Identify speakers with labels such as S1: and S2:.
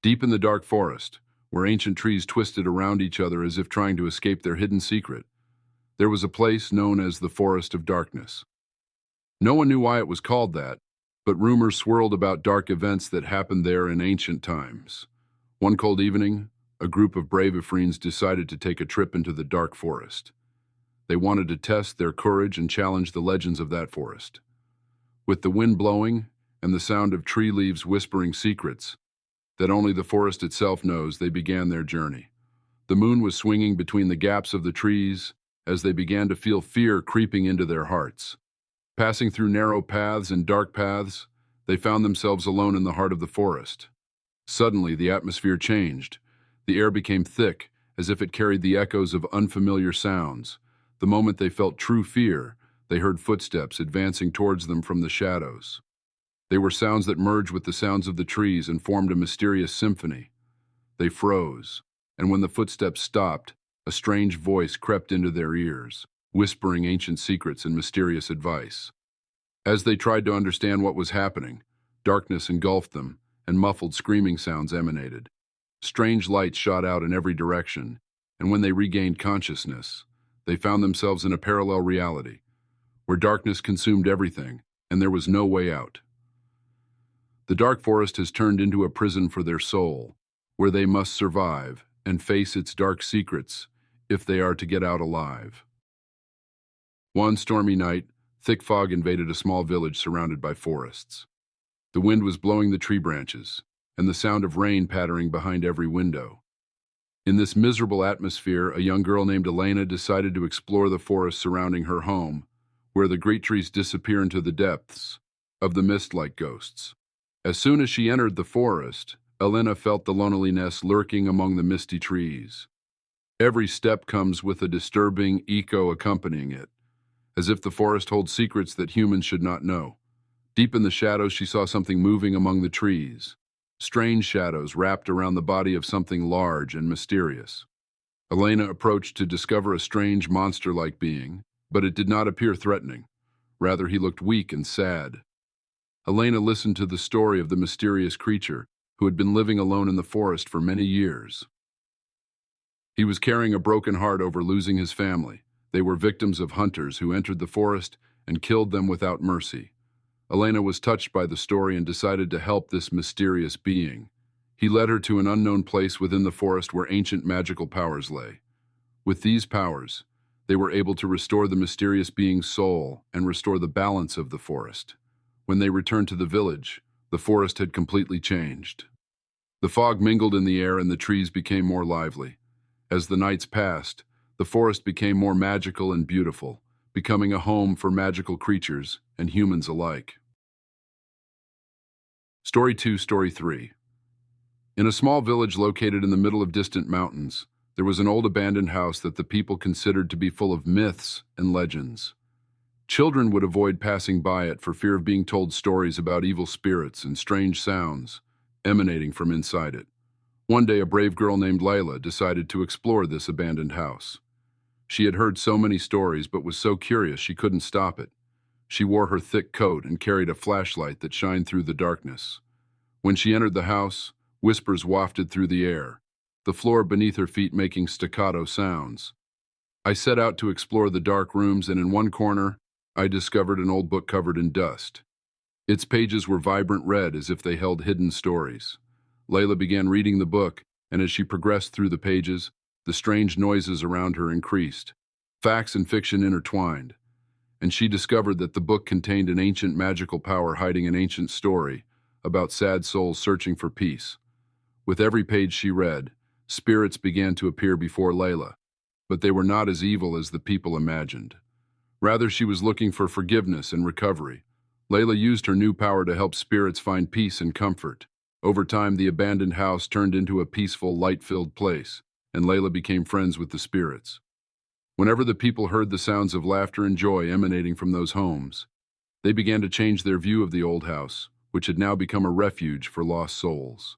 S1: Deep in the dark forest, where ancient trees twisted around each other as if trying to escape their hidden secret, there was a place known as the Forest of Darkness. No one knew why it was called that, but rumors swirled about dark events that happened there in ancient times. One cold evening, a group of brave Efrenes decided to take a trip into the dark forest. They wanted to test their courage and challenge the legends of that forest. With the wind blowing and the sound of tree leaves whispering secrets that only the forest itself knows, they began their journey. The moon was swinging between the gaps of the trees as they began to feel fear creeping into their hearts. Passing through narrow paths and dark paths, they found themselves alone in the heart of the forest. Suddenly, the atmosphere changed. The air became thick, as if it carried the echoes of unfamiliar sounds. The moment they felt true fear, they heard footsteps advancing towards them from the shadows. They were sounds that merged with the sounds of the trees and formed a mysterious symphony. They froze, and when the footsteps stopped, a strange voice crept into their ears, whispering ancient secrets and mysterious advice. As they tried to understand what was happening, darkness engulfed them, and muffled screaming sounds emanated. Strange lights shot out in every direction, and when they regained consciousness, they found themselves in a parallel reality, where darkness consumed everything, and there was no way out. The dark forest has turned into a prison for their soul, where they must survive and face its dark secrets if they are to get out alive. One stormy night, thick fog invaded a small village surrounded by forests. The wind was blowing the tree branches, and the sound of rain pattering behind every window. In this miserable atmosphere, a young girl named Elena decided to explore the forest surrounding her home, where the great trees disappear into the depths of the mist like ghosts. As soon as she entered the forest, Elena felt the loneliness lurking among the misty trees. Every step comes with a disturbing echo accompanying it, as if the forest holds secrets that humans should not know. Deep in the shadows, she saw something moving among the trees. Strange shadows wrapped around the body of something large and mysterious. Elena approached to discover a strange monster-like being, but it did not appear threatening. Rather, he looked weak and sad. Elena listened to the story of the mysterious creature who had been living alone in the forest for many years. He was carrying a broken heart over losing his family. They were victims of hunters who entered the forest and killed them without mercy. Elena was touched by the story and decided to help this mysterious being. He led her to an unknown place within the forest where ancient magical powers lay. With these powers, they were able to restore the mysterious being's soul and restore the balance of the forest. When they returned to the village, the forest had completely changed. The fog mingled in the air and the trees became more lively. As the nights passed, the forest became more magical and beautiful, becoming a home for magical creatures and humans alike. Story 2, Story 3. In a small village located in the middle of distant mountains, there was an old abandoned house that the people considered to be full of myths and legends. Children would avoid passing by it for fear of being told stories about evil spirits and strange sounds emanating from inside it. One day, a brave girl named Layla decided to explore this abandoned house. She had heard so many stories but was so curious she couldn't stop it. She wore her thick coat and carried a flashlight that shined through the darkness. When she entered the house, whispers wafted through the air, the floor beneath her feet making staccato sounds. I set out to explore the dark rooms, and in one corner, I discovered an old book covered in dust. Its pages were vibrant red as if they held hidden stories. Layla began reading the book, and as she progressed through the pages, the strange noises around her increased. Facts and fiction intertwined, and she discovered that the book contained an ancient magical power hiding an ancient story about sad souls searching for peace. With every page she read, spirits began to appear before Layla, but they were not as evil as the people imagined. Rather, she was looking for forgiveness and recovery. Layla used her new power to help spirits find peace and comfort. Over time, the abandoned house turned into a peaceful, light-filled place, and Layla became friends with the spirits. Whenever the people heard the sounds of laughter and joy emanating from those homes, they began to change their view of the old house, which had now become a refuge for lost souls.